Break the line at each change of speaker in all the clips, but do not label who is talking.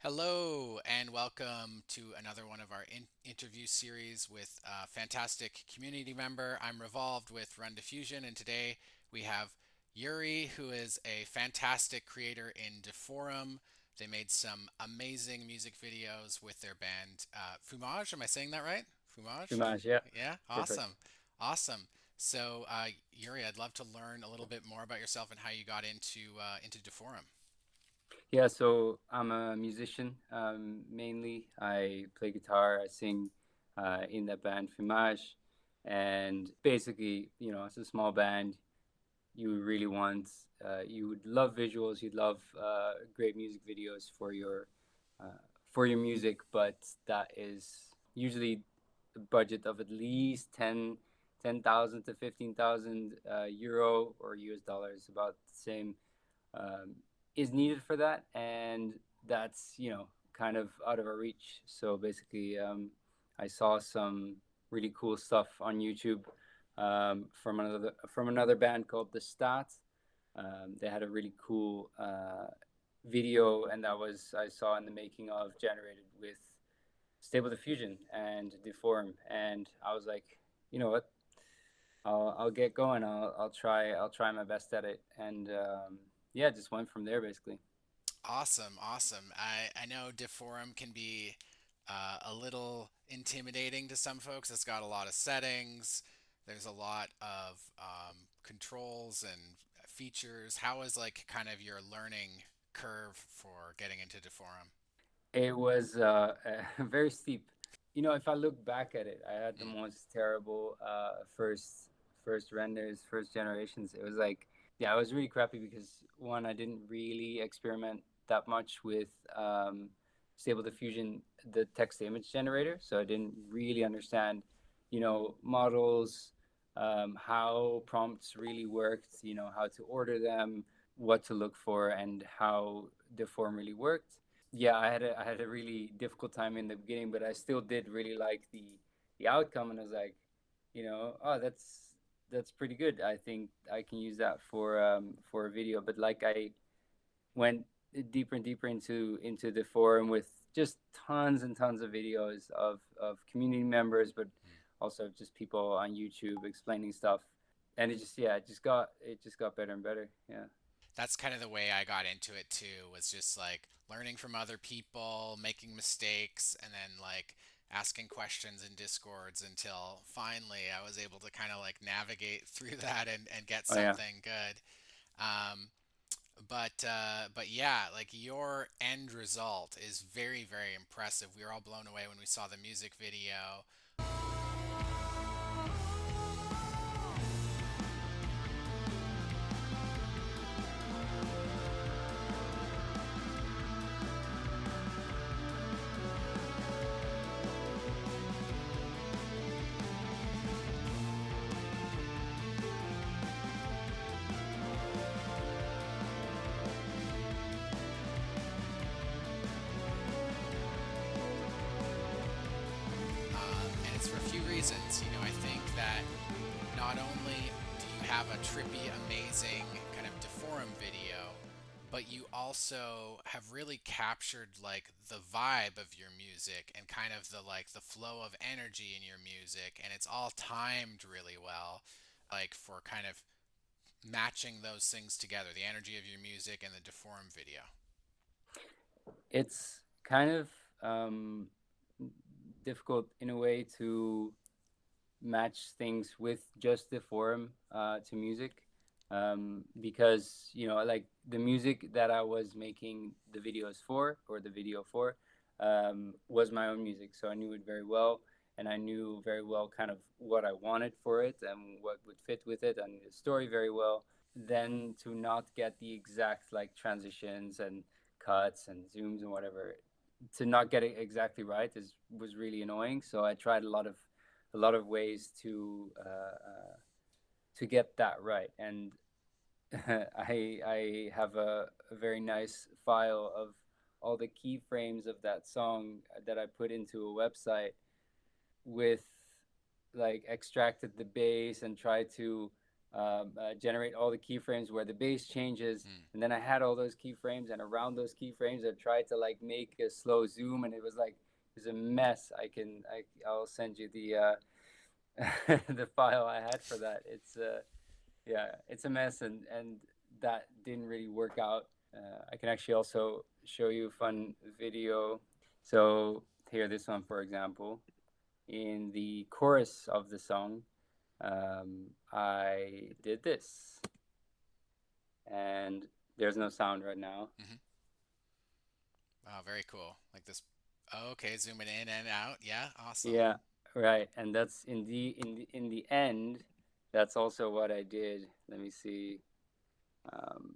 Hello, and welcome to another one of our interview series with a fantastic community member. I'm Revolved with Run Diffusion, and today we have Yuri, who is a fantastic creator in Deforum. They made some amazing music videos with their band FUMAGE. Am I saying that right? FUMAGE?
FUMAGE, yeah,
Yeah,
perfect.
awesome. Awesome. So, Yuri, I'd love to learn a little bit more about yourself and how you got into Deforum.
Yeah, so I'm a musician. Mainly, I play guitar. I sing in that band FUMAGE, and basically, it's a small band. You really want, you would love visuals. You'd love great music videos for your music, but that is usually a budget of at least 10,000 to 15,000 euro or US dollars, about the same um, is needed for that, and that's kind of out of our reach. So basically, I saw some really cool stuff on YouTube from another band called The Stat. They had a really cool video, and that was I saw in the making of generated with Stable Diffusion and Deforum, and I was like, you know what, I'll get going. I'll try my best at it, and yeah, just went from there basically.
Awesome, awesome. I know Deforum can be a little intimidating to some folks. It's got a lot of settings. There's a lot of controls and features. How is like kind of your learning curve for getting into Deforum?
It was very steep. If I look back at it, I had the
Mm,
most terrible first renders, first generations. It was like, yeah, it was really crappy because one, I didn't really experiment that much with Stable Diffusion, the text image generator, so I didn't really understand, models, how prompts really worked, how to order them, what to look for, and how the form really worked. Yeah, I had a really difficult time in the beginning, but I still did really like the outcome, and I was like, oh, that's pretty good. I think I can use that for a video. But like I went deeper and deeper into the forum with just tons and tons of videos of community members, but
mm.
also just people on YouTube explaining stuff, and it just got better and better. Yeah.
That's kind of the way I got into it too, was just like learning from other people, making mistakes, and then like asking questions in discords until finally I was able to kind of like navigate through that and get
Oh yeah.
something good. Um, but yeah, like your end result is very, very impressive. We were all blown away when we saw the music video. And it's for a few reasons. I think that not only do you have a trippy, amazing kind of deforum video, but you also have really captured like the vibe of your music and kind of the flow of energy in your music, and it's all timed really well, like for kind of matching those things together, the energy of your music and the deforum video.
It's kind of um, difficult in a way to match things with just the forum to music, because like the music that I was making the videos for, or the video for, was my own music, so I knew it very well, and I knew very well kind of what I wanted for it and what would fit with it, and the story very well. Then to not get the exact like transitions and cuts and zooms and whatever, to not get it exactly right is was really annoying. So I tried a lot of ways to get that right. And I have a very nice file of all the keyframes of that song that I put into a website with, like, extracted the bass and tried to generate all the keyframes where the bass changes,
Mm.
and then I had all those keyframes, and around those keyframes I tried to like make a slow zoom, and it was like it was a mess. I'll send you the the file I had for that. It's yeah, it's a mess, and that didn't really work out. I can actually also show you a fun video. So here, this one, for example, in the chorus of the song, I did this, and there's no sound right now.
Hmm. Wow, very cool. Like this. Oh, okay, zooming in and out. Yeah, awesome.
Yeah, right. And that's in the end. That's also what I did. Let me see. Um,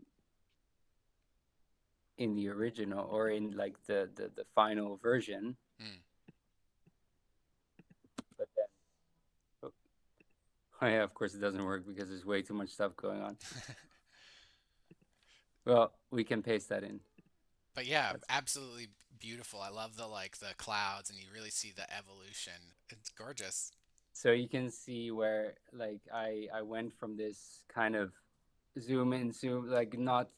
in the original or in like the final version,
Mm.
but then oh, oh yeah, of course it doesn't work because there's way too much stuff going on. Well, we can paste that in.
But yeah,
That's
absolutely beautiful. I love the like the clouds, and you really see the evolution. It's gorgeous.
so you can see where like I went from this kind of zoom in zoom like not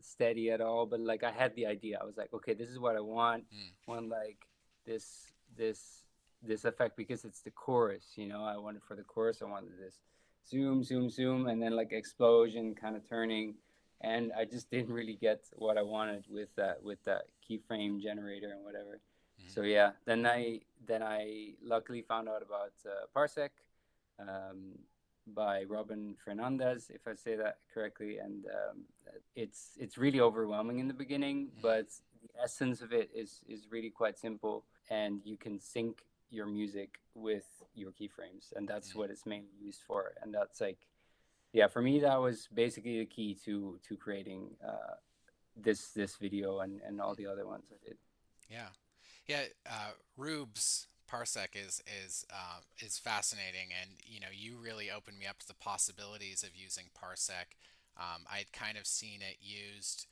steady at all, but like I had the idea. I was like, okay, this is what I want.
Mm.
Want like this this this effect because it's the chorus, you know. I wanted for the chorus, I wanted this zoom zoom zoom and then like explosion kind of turning, and I just didn't really get what I wanted with that keyframe generator and whatever.
Mm.
So yeah, then I luckily found out about Parsec, um, by Robin Fernandez, if I say that correctly, and it's really overwhelming in the beginning,
Mm.
but the essence of it is really quite simple, and you can sync your music with your keyframes, and that's
Mm.
what it's mainly used for, and that's like yeah, for me that was basically the key to creating this video and all
Mm.
the other ones I did.
Yeah, yeah. Rube's Parsec is fascinating, and you really opened me up to the possibilities of using Parsec. I'd kind of seen it used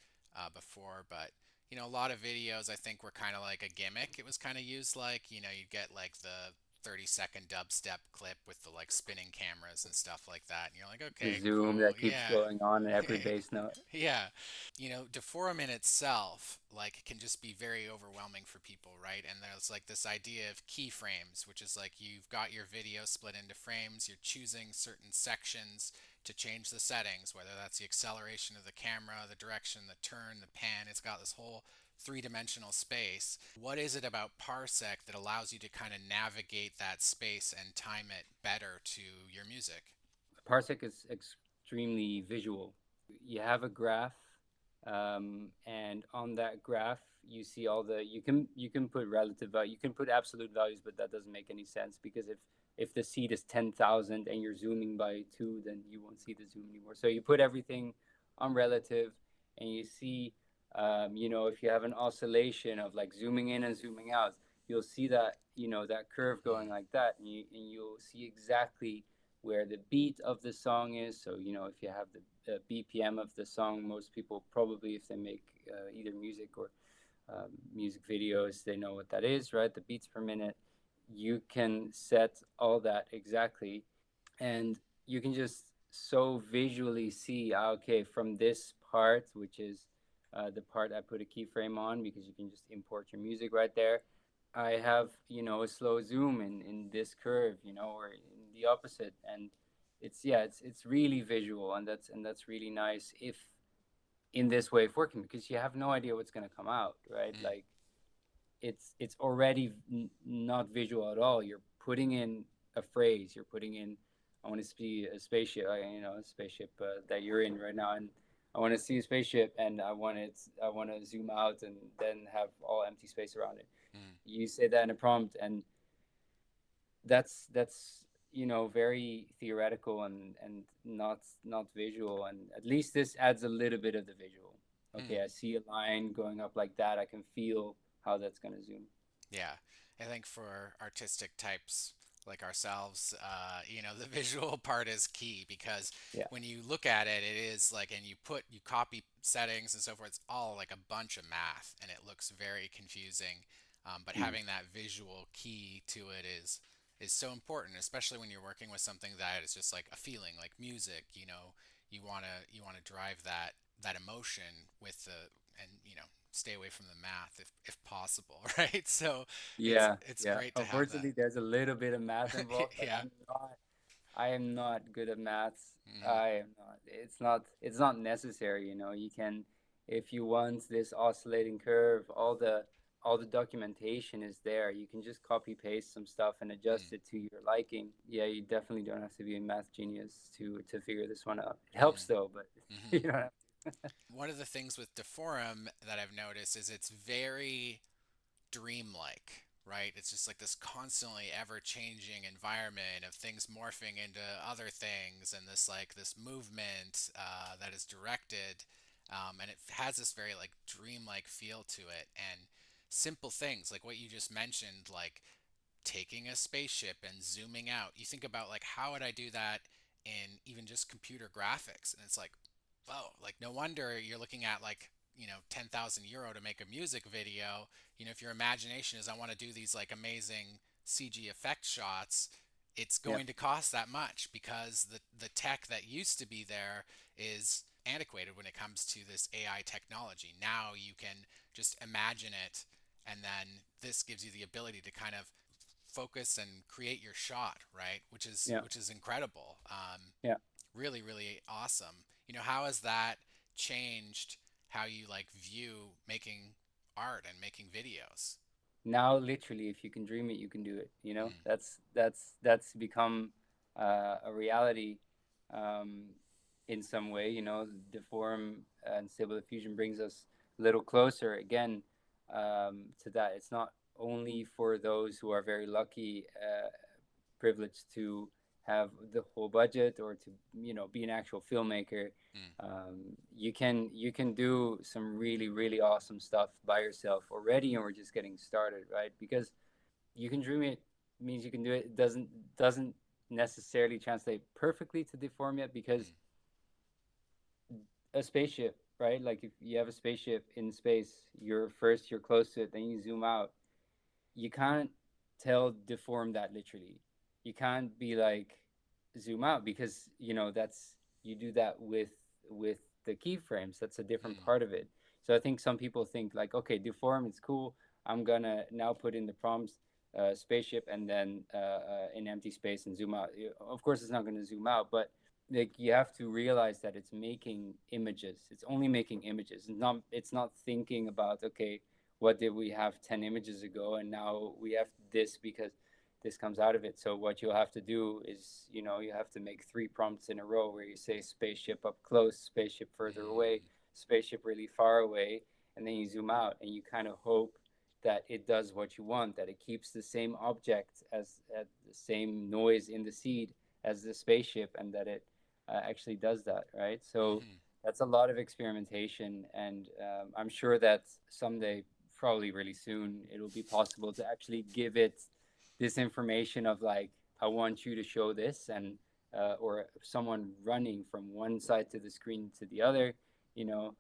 before, but a lot of videos I think were kind of like a gimmick. It was kind of used like you'd get like the 30-second dubstep clip with the like spinning cameras and stuff like that, and you're like,
The
okay,
zoom
cool,
that keeps
yeah.
going on in every bass note.
Yeah. Deforum in itself, like, can just be very overwhelming for people, right? And there's like this idea of keyframes, which is like you've got your video split into frames, you're choosing certain sections to change the settings, whether that's the acceleration of the camera, the direction, the turn, the pan. It's got this whole three-dimensional space. What is it about Parsec that allows you to kind of navigate that space and time it better to your music?
Parsec is extremely visual. You have a graph, and on that graph you see all the you can put relative value, you can put absolute values, but that doesn't make any sense because if the seed is 10,000 and you're zooming by two, then you won't see the zoom anymore. So you put everything on relative, and you see, if you have an oscillation of like zooming in and zooming out, you'll see that that curve
Mm.
going like that, and you'll see exactly where the beat of the song is. So, if you have the BPM of the song, most people probably, if they make either music or music videos, they know what that is, right? The beats per minute. You can set all that exactly, and you can just so visually see, okay, from this part, which is the part I put a keyframe on because you can just import your music right there. I have a slow zoom in this curve, or in the opposite, and it's yeah, it's really visual, and that's really nice if in this way of working because you have no idea what's going to come out, right?
Mm.
Like it's already not visual at all. You're putting in a phrase. You're putting in, I want to see a spaceship. A spaceship that you're in right now, and I want to see a spaceship, and I want to zoom out and then have all empty space around it.
Mm.
You say that in a prompt, and that's very theoretical and not visual. And at least this adds a little bit of the visual.
Mm.
Okay, I see a line going up like that. I can feel how that's going to zoom.
Yeah, I think for artistic types like ourselves, the visual part is key because
Yeah.
when you look at it, it is like, and you copy settings and so forth, it's all like a bunch of math and it looks very confusing. But
Mm.
having that visual key to it is is so important, especially when you're working with something that is just like a feeling, like music. You want to drive that emotion with the and stay away from the math if possible, right? So it's
Yeah,
it's
yeah.
great to have that.
Unfortunately, there's a little bit of math involved, but
Yeah.
I am not good at maths.
Mm,
I am not. It's not necessary, you know. You can, if you want this oscillating curve, all the documentation is there. You can just copy paste some stuff and
mm,
adjust it to your liking. Yeah, you definitely don't have to be a math genius to figure this one out. It helps
mm,
though, but
mm.
you don't have
One of the things with Deforum that I've noticed is it's very dreamlike, right? It's just like this constantly ever changing environment of things morphing into other things and this movement that is directed. And it has this very like dreamlike feel to it. And simple things like what you just mentioned, like taking a spaceship and zooming out. You think about like how would I do that in even just computer graphics? And it's like, whoa, like no wonder you're looking at like, 10,000 euro to make a music video. If your imagination is I want to do these like amazing CG effect shots, it's
yeah,
going to cost that much because the tech that used to be there is antiquated when it comes to this AI technology. Now you can just imagine it and then this gives you the ability to kind of focus and create your shot, right? Which is
yeah,
which is incredible.
yeah.
Really, really awesome. How has that changed how you like view making art and making videos?
Now literally, if you can dream it, you can do it, you know.
Mm,
That's become a reality, um, in some way, you know. The form and stable diffusion brings us a little closer again, to that. It's not only for those who are very lucky, privileged to have the whole budget or to, you know, be an actual filmmaker.
mm,
You can do some really really awesome stuff by yourself already, and we're just getting started, right? Because you can dream it means you can do it. It doesn't necessarily translate perfectly to deform yet, because
mm,
a spaceship, right? Like if you have a spaceship in space, you're close to it, then you zoom out, you can't tell deform that literally. You can't be like zoom out, because you know that's, you do that with the keyframes. That's a different
mm,
part of it. So I think some people think like, okay, deform is cool. I'm gonna now put in the prompts, spaceship, and then in empty space and zoom out. Of course, it's not gonna zoom out, but like you have to realize that it's making images. It's only making images. It's not thinking about, okay, what did we have 10 images ago, and now we have this because this comes out of it. So what you'll have to do is, you know, you have to make three prompts in a row where you say spaceship up close, spaceship further away,
mm,
spaceship really far away, and then you zoom out and you kind of hope that it does what you want, that it keeps the same object as the same noise in the seed as the spaceship, and that it actually does that, right? So
mm,
that's a lot of experimentation, and I'm sure that someday, probably really soon, it'll be possible to actually give it this information of like, I want you to show this, and or someone running from one side to the screen to the other, you know.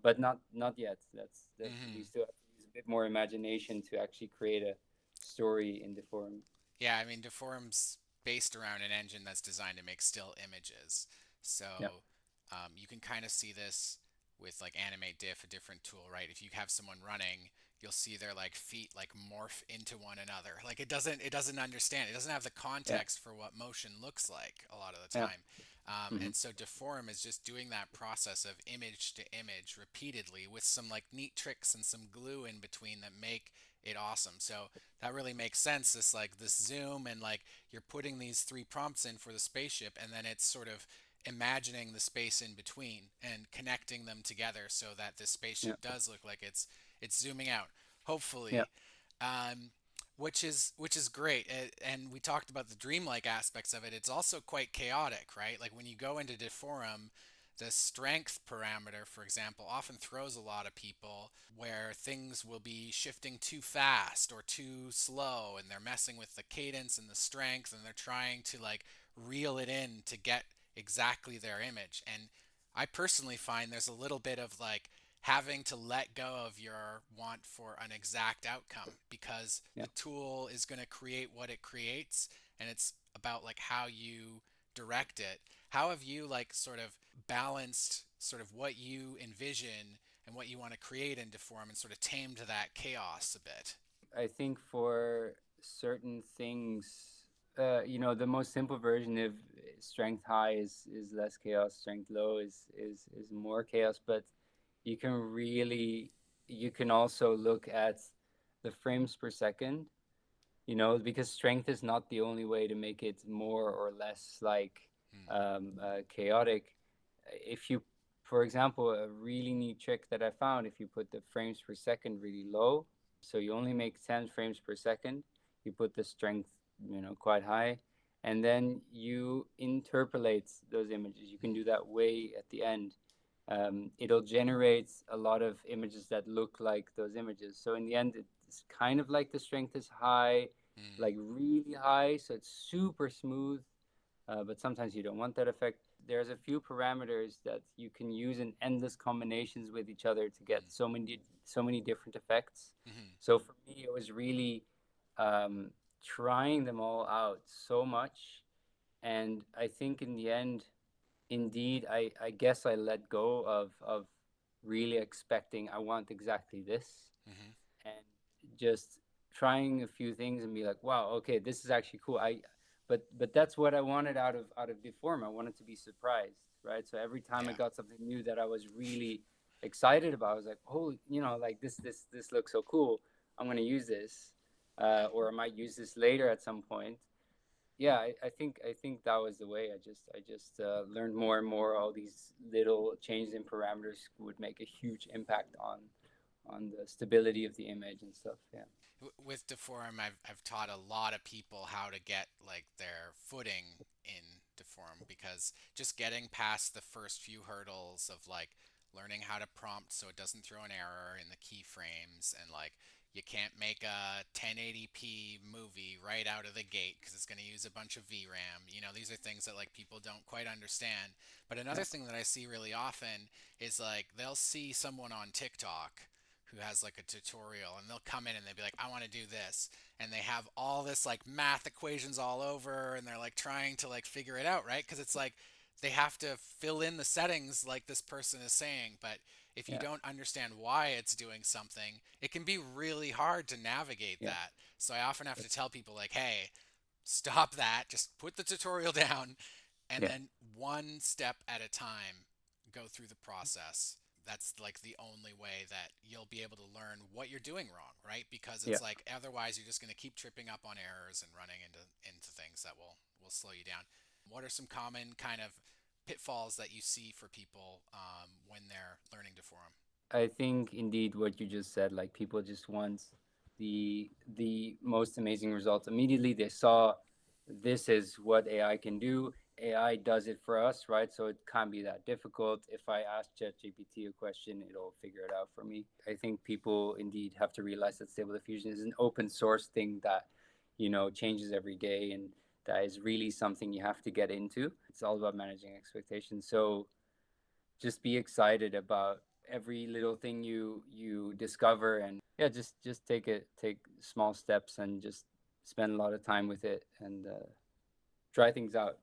But not yet. That we
mm.
still have to use a bit more imagination to actually create a story in the forum.
Yeah, I mean, Deforum's based around an engine that's designed to make still images.
Yeah,
So you can kind of see this with like Animate Diff, a different tool, right? If you have someone running, you'll see their like feet like morph into one another. Like it doesn't understand. It doesn't have the
yeah,
context for what motion looks like a lot of the
yeah.
time.
Hmm.
And so Deforum is just doing that process of image to image repeatedly with some like neat tricks and some glue in between that make it awesome. So that really makes sense. This zoom and like you're putting these three prompts in for the spaceship, and then it's sort of imagining the space in between and connecting them together so that the
Yeah,
spaceship does look like it's zooming out.
yeah,
Hopefully, um, which is great. And we talked about the dreamlike aspects of it. It's also quite chaotic, right? Like when you go into Deforum, the strength parameter, for example, often throws a lot of people where things will be shifting too fast or too slow, and they're messing with the cadence and the strength, and they're trying to like reel it in to get exactly their image. And I personally find there's a little bit of like having to let go of your want for an exact outcome because
Yeah.
the tool is going to create what it creates, and it's about like how you direct it. How have you like sort of balanced sort of what you envision and what you want to create in Deform and sort of tamed that chaos a bit?
I think for certain things, the most simple version of strength high is less chaos, strength low is more chaos. But you can really, you can also look at the frames per second, because strength is not the only way to make it more or less like
Hmm.
chaotic. If you, for example, a really neat trick that I found, if you put the frames per second really low, so you only make 10 frames per second, you put the strength, quite high, and then you interpolate those images. You can do that way at the end. It'll generate a lot of images that look like those images. So in the end, it's kind of like the strength is high,
Hmm.
like really high, so it's super smooth. But sometimes you don't want that effect. There's a few parameters that you can use in endless combinations with each other to get so many different effects.
Hmm.
So for me, it was really um, trying them all out so much, and I think in the end, indeed, I guess I let go of really expecting I want exactly this,
Hmm.
and just trying a few things and be like, wow, okay, this is actually cool. But that's what I wanted out of Deform. I wanted to be surprised, right? So every time I
Yeah.
got something new that I was really excited about, I was like, oh, like this looks so cool. I'm gonna use this,
Yeah.
or I might use this later at some point. Yeah, I think that was the way. I just learned more and more. All these little changes in parameters would make a huge impact on the stability of the image and stuff. Yeah,
With Deforum, I've taught a lot of people how to get like their footing in Deforum because just getting past the first few hurdles of like learning how to prompt so it doesn't throw an error in the keyframes, and like you can't make a 1080p movie right out of the gate because it's going to use a bunch of VRAM. These are things that like people don't quite understand. But
yeah,
another thing that I see really often is like they'll see someone on TikTok who has like a tutorial, and they'll come in and they'll be like, I want to do this, and they have all this like math equations all over, and they're like trying to like figure it out, right? Because it's like they have to fill in the settings like this person is saying. But if you
yeah,
don't understand why it's doing something, it can be really hard to navigate
yeah.
that. So I often have to
That's
tell people like, hey, stop that, just put the tutorial down, and
yeah,
then one step at a time go through the process. That's like the only way that you'll be able to learn what you're doing wrong, right? Because
yeah.
it's like otherwise you're just going to keep tripping up on errors and running into things that will slow you down. What are some common kind of pitfalls that you see for people when they're learning Deforum?
I think indeed what you just said, like people just want the most amazing results immediately. They saw this is what AI can do. AI does it for us, right? So it can't be that difficult. If I ask ChatGPT a question, it'll figure it out for me. I think people indeed have to realize that Stable Diffusion is an open source thing that, changes every day, and that is really something you have to get into. It's all about managing expectations. So just be excited about every little thing you discover, and yeah, just take small steps and just spend a lot of time with it, and try things out.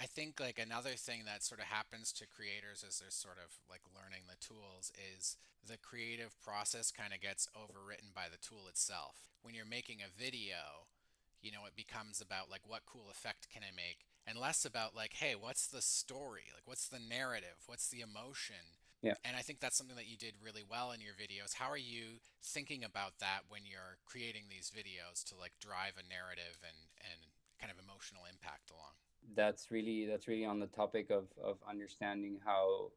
I think like another thing that sort of happens to creators as they're sort of like learning the tools is the creative process kind of gets overwritten by the tool itself. When you're making a video, it becomes about like what cool effect can I make, and less about like, hey, what's the story? Like what's the narrative? What's the emotion?
Yeah,
And I think that's something that you did really well in your videos. How are you thinking about that when you're creating these videos to like drive a narrative and kind of emotional impact along?
that's really on the topic of understanding how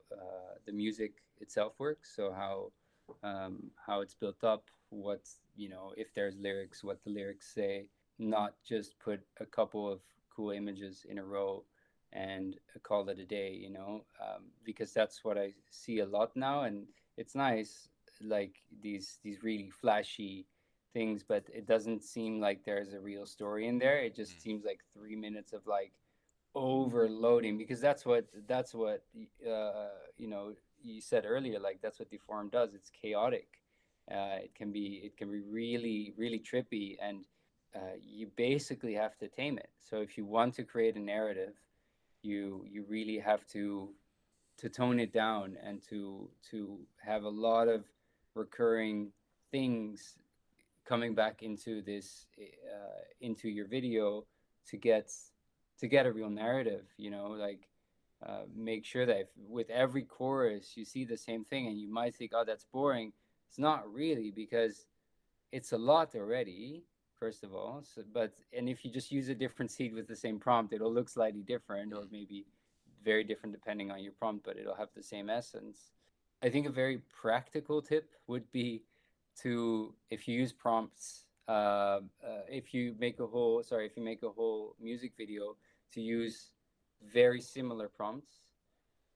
the music itself works. So how it's built up, what's, if there's lyrics, what the lyrics say, not just put a couple of cool images in a row and call it a day, because that's what I see a lot now, and it's nice, like these really flashy things, but it doesn't seem like there's a real story in there. It just
Mm.
seems like 3 minutes of like overloading, because that's what uh, you know you said earlier, like that's what Deforum does. It's chaotic. It can be really really trippy, and you basically have to tame it. So if you want to create a narrative, you really have to tone it down and to have a lot of recurring things coming back into this into your video to get a real narrative, like make sure that if, with every chorus you see the same thing and you might think, oh, that's boring. It's not really, because it's a lot already, first of all. So, but and if you just use a different seed with the same prompt, it'll look slightly different, or
Mm.
maybe very different depending on your prompt, but it'll have the same essence. I think a very practical tip would be to, if you use prompts, if you make a whole music video, to use very similar prompts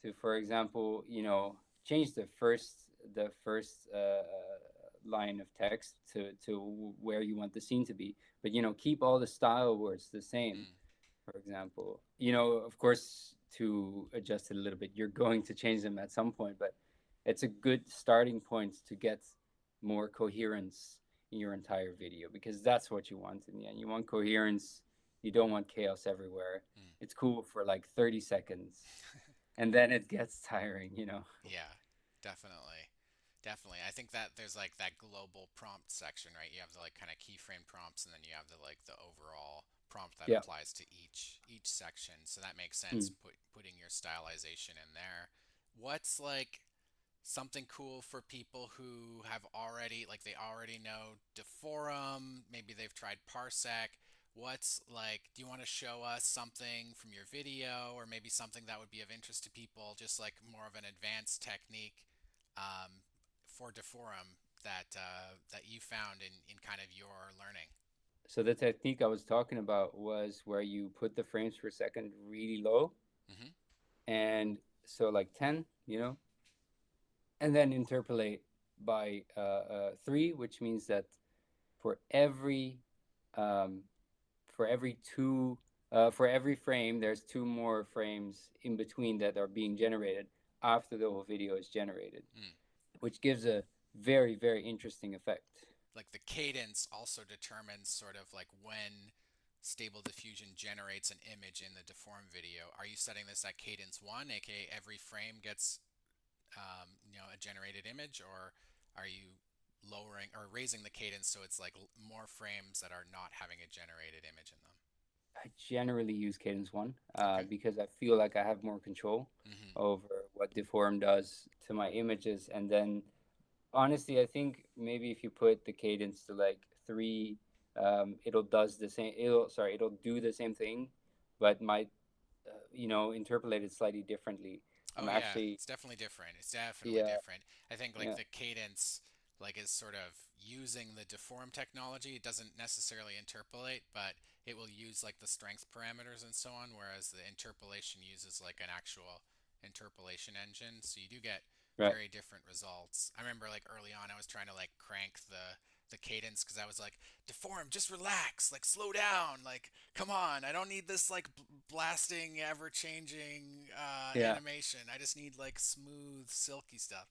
to, for example, change the first line of text to where you want the scene to be, but keep all the style words the same.
Mm.
For example, of course, to adjust it a little bit, you're going to change them at some point, but it's a good starting point to get more coherence in your entire video, because that's what you want in the end. You want coherence. You don't want chaos everywhere.
Mm.
It's cool for like 30 seconds, and then it gets tiring.
Yeah, definitely. Definitely. I think that there's like that global prompt section, right? You have the like kind of keyframe prompts and then you have the like the overall prompt that
Yeah.
applies to each section. So that makes sense,
Mm.
putting your stylization in there. What's like something cool for people who have already like they already know Deforum, maybe they've tried Parsec. What's like, do you want to show us something from your video, or maybe something that would be of interest to people, just like more of an advanced technique um, for Deforum that you found in kind of your learning?
So the technique I was talking about was where you put the frames per second really low,
Hmm.
and so like 10, and then interpolate by 3, which means that for every um, two for every frame, there's two more frames in between that are being generated after the whole video is generated,
Mm.
which gives a very very interesting effect.
Like the cadence also determines sort of like when Stable Diffusion generates an image in the deform video. Are you setting this at cadence one, aka every frame gets a generated image, or are you lowering or raising the cadence so it's like more frames that are not having a generated image in them?
I generally use Cadence One
Okay.
because I feel like I have more control
Hmm.
over what Deform does to my images. And then, honestly, I think maybe if you put the cadence to like 3, it'll does the same. It'll do the same thing, but might interpolate it slightly differently.
Oh
I'm
yeah,
actually,
it's definitely different. It's definitely
yeah,
different. I think like
yeah,
the cadence like is sort of using the deform technology. It doesn't necessarily interpolate, but it will use like the strength parameters and so on, whereas the interpolation uses like an actual interpolation engine. So you do get
right,
very different results. I remember like early on I was trying to like crank the cadence because I was like, Deform, just relax, like slow down, like come on, I don't need this like blasting, ever changing
yeah,
animation. I just need like smooth, silky stuff.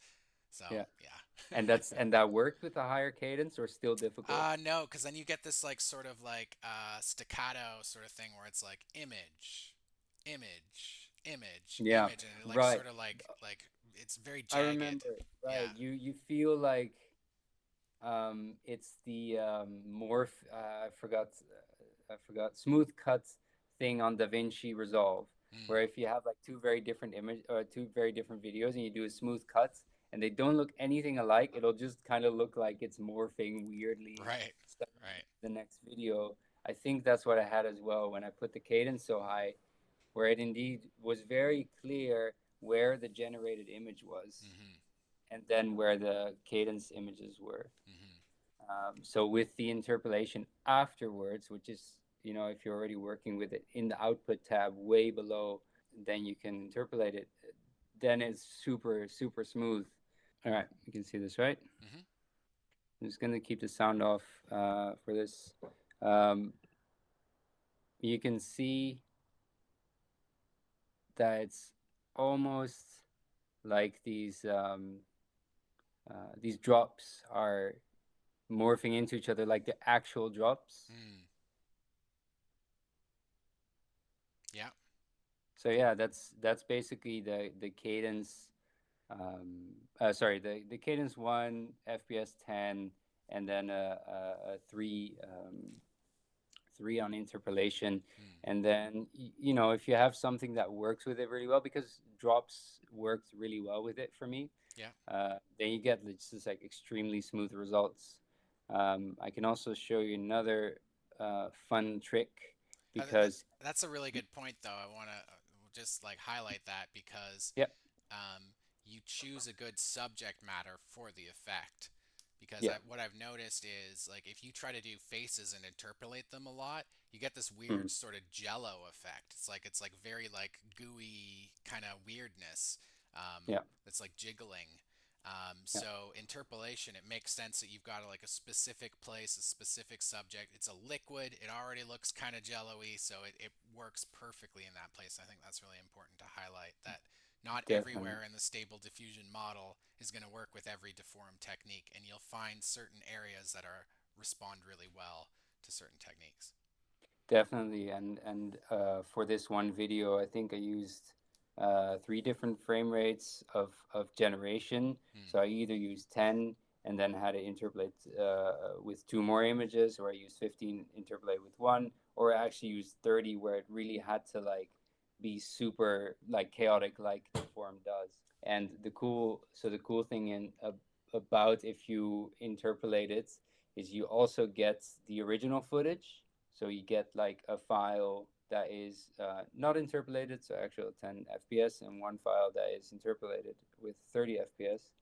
So
yeah.
yeah.
And that worked with a higher cadence, or still difficult?
No, because then you get this like sort of like staccato sort of thing where it's like image, image, image,
Yeah,
image, and it like
right.
sort of like it's very
I
jagged.
remember, right.
Yeah.
You feel like it's the morph. I forgot smooth cut thing on DaVinci Resolve,
Mm.
where if you have like two very different videos, and you do a smooth cut, and they don't look anything alike, it'll just kind of look like it's morphing weirdly
Right.
suddenly
Right.
into the next video. I think that's what I had as well when I put the cadence so high, where it indeed was very clear where the generated image was,
Mm-hmm.
and then where the cadence images were.
Mm-hmm.
So with the interpolation afterwards, which is, if you're already working with it in the output tab way below, then you can interpolate it. Then it's super, super smooth. All right, you can see this, right?
Mm-hmm.
I'm just going to keep the sound off for this. Um, you can see that it's almost like these drops are morphing into each other, like the actual drops.
Mm. Yeah.
So yeah, that's basically the cadence. Sorry, the cadence 1, FPS 10, and then a 3 3 on interpolation.
Mm.
And then if you have something that works with it really well, because drops worked really well with it for me,
Yeah.
then you get just like extremely smooth results. I can also show you another fun trick because
That's a really good point, though. I want to just like highlight that because
yeah,
um, you choose a good subject matter for the effect. Because
yeah,
what I've noticed is like if you try to do faces and interpolate them a lot, you get this weird
mhm,
sort of jello effect. It's like very like gooey kind of weirdness.
yeah,
That's like jiggling.
yeah,
So interpolation, it makes sense that you've got like a specific place, a specific subject. It's a liquid. It already looks kind of jello-y, so it works perfectly in that place. I think that's really important to highlight that not
definitely.
everywhere in the stable diffusion model is going to work with every deform technique, and you'll find certain areas that are respond really well to certain techniques.
Definitely, and for this one video, I think I used 3 different frame rates of generation.
Hmm.
So I either used 10 and then had it interpolate with 2 more images, or I used 15 interpolate with one, or I actually used 30 where it really had to like be super like chaotic, like the form does. And the cool thing about if you interpolate it is you also get the original footage, so you get like a file that is not interpolated, so actual 10 FPS, and one file that is interpolated with 30 FPS.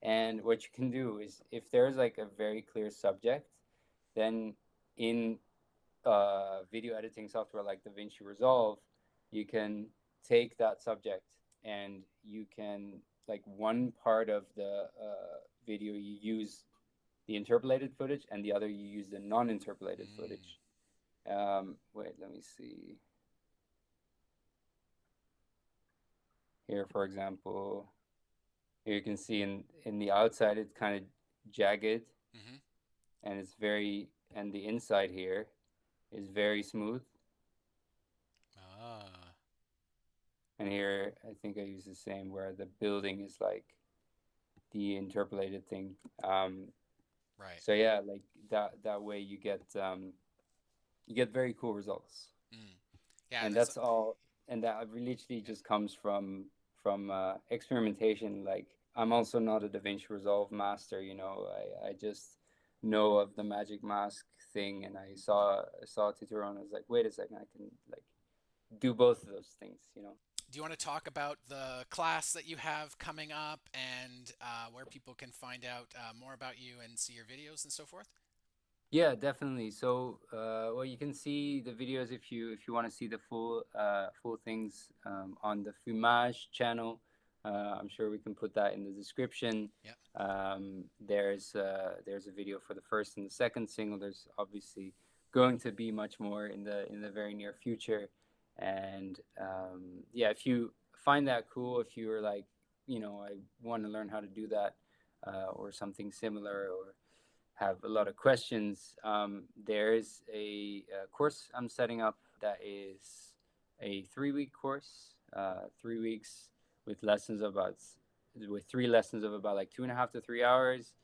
And what you can do is, if there's like a very clear subject, then in video editing software like DaVinci Resolve, you can take that subject and you can, like, one part of the video you use the interpolated footage, and the other you use the non-interpolated
Mm.
footage. Wait, let me see. Here, for example, here you can see in the outside it's kind of jagged,
Hmm.
and and the inside here is very smooth.
Ah.
And here I think I use the same, where the building is like the interpolated thing.
Right.
So yeah, like that way you get very cool results.
Mm. Yeah.
And
That's
that's all. And that literally
yeah.
just comes from experimentation. Like, I'm also not a DaVinci Resolve master, I just know of the magic mask thing, and I saw a tutorial, and I was like, wait a second, I can like do both of those things.
Do you want to talk about the class that you have coming up and where people can find out more about you and see your videos and so forth?
Yeah, definitely. So, well, you can see the videos if you want to see the full things on the FUMAGE channel. I'm sure we can put that in the description.
Yeah.
There's a video for the first and the second single. There's obviously going to be much more in the very near future. And yeah, if you find that cool, if you're like, I want to learn how to do that, or something similar, or have a lot of questions, there's a course I'm setting up that is a 3-week course, 3 weeks with lessons about with 3 lessons of about like 2.5 to 3 hours,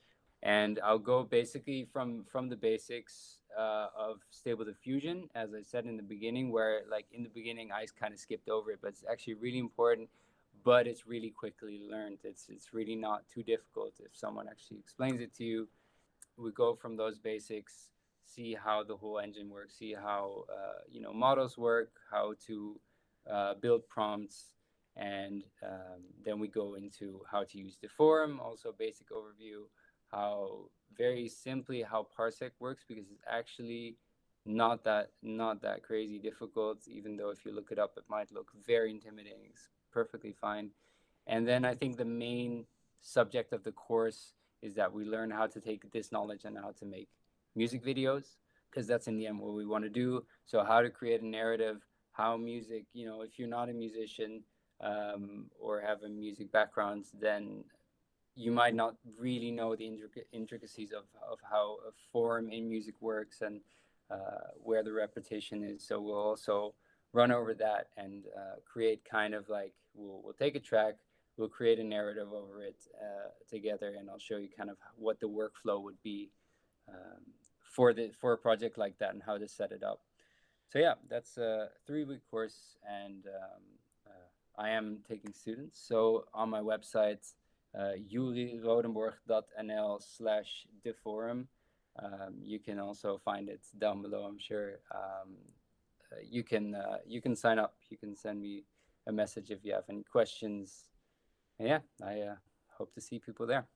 and I'll go basically from the basics of stable diffusion, as I said in the beginning, where like in the beginning I kind of skipped over it, but it's actually really important. But it's really quickly learned. It's really not too difficult if someone actually explains it to you. We go from those basics, see how the whole engine works, see how models work, how to build prompts, and then we go into how to use Deforum, also basic overview, how very simply how Parsec works, because it's actually not that crazy difficult. Even though if you look it up, it might look very intimidating. It's perfectly fine. And then I think the main subject of the course is that we learn how to take this knowledge and how to make music videos, because that's in the end what we want to do. So how to create a narrative, how music, if you're not a musician, or have a music background, then you might not really know the intricacies of how a form in music works and where the repetition is. So we'll also run over that and create kind of like we'll take a track, we'll create a narrative over it together, and I'll show you kind of what the workflow would be for a project like that and how to set it up. So yeah, that's a 3 week course, and I am taking students. So on my website, yurirodenborg.nl/Deforum. You can also find it down below, I'm sure. You can sign up. You can send me a message if you have any questions. And yeah, I hope to see people there.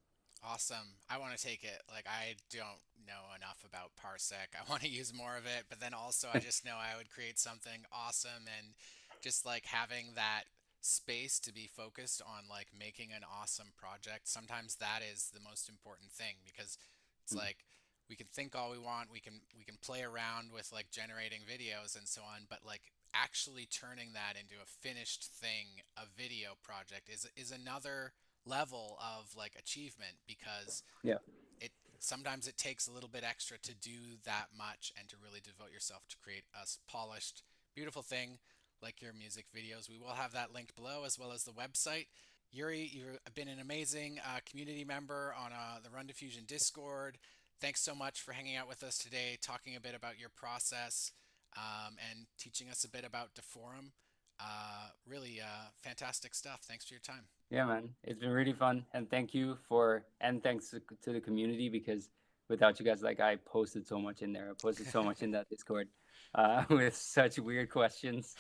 Awesome. I want to take it. Like, I don't know enough about Parsec. I want to use more of it, but then also I just know I would create something awesome and just like having that space to be focused on like making an awesome project. Sometimes that is the most important thing because it's like we can think all we want, we can play around with like generating videos and so on, but like actually turning that into a finished thing, a video project is another level of like achievement because
Yeah.
it sometimes it takes a little bit extra to do that much and to really devote yourself to create a polished, beautiful thing like your music videos. We will have that linked below as well as the website. Yuri, you've been an amazing community member on the Run Diffusion Discord. Thanks so much for hanging out with us today, talking a bit about your process and teaching us a bit about Deforum. Really fantastic stuff. Thanks for your time.
Yeah, man, it's been really fun, and thanks to the community, because without you guys, like, I posted so much in there. I posted so much in that Discord, with such weird questions,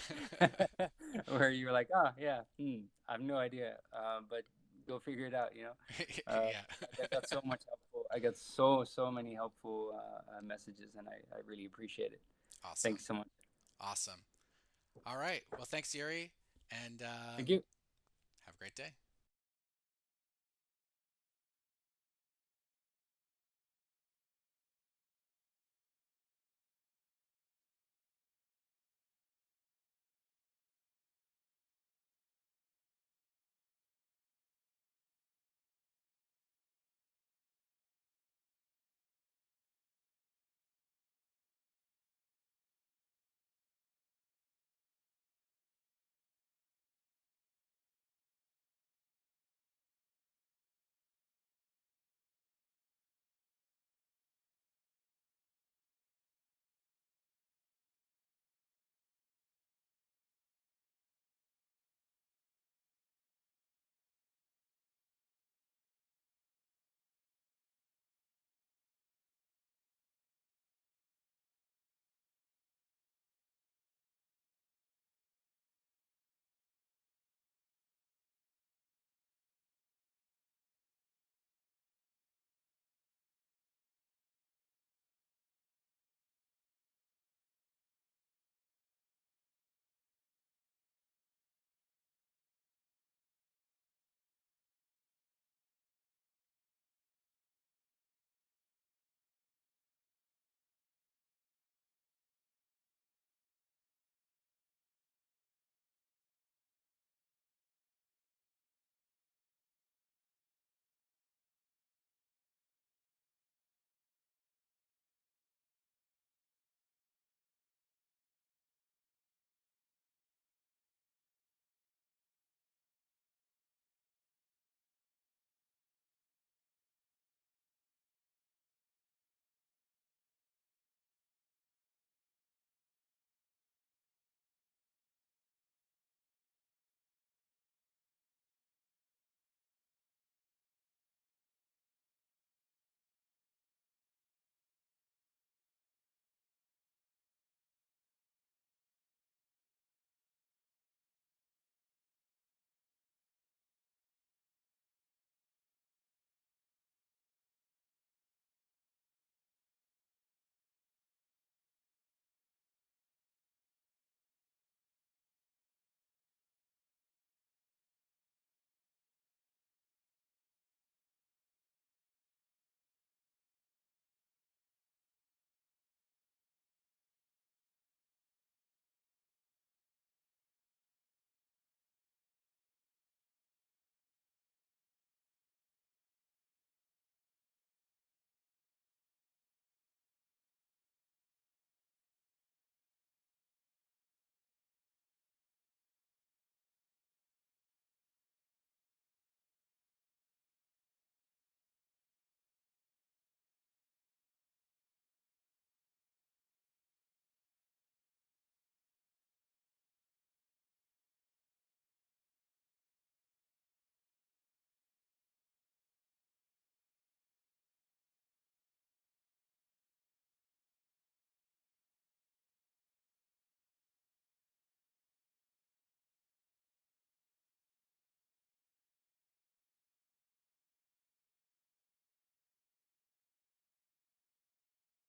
where you're like, oh yeah, I have no idea, but go figure it out, you know.
Yeah.
I got so much helpful. I got so many helpful messages, and I really appreciate it.
Awesome.
Thanks so much.
Awesome. All right. Well, thanks, Yuri, and
Thank you.
have a great day.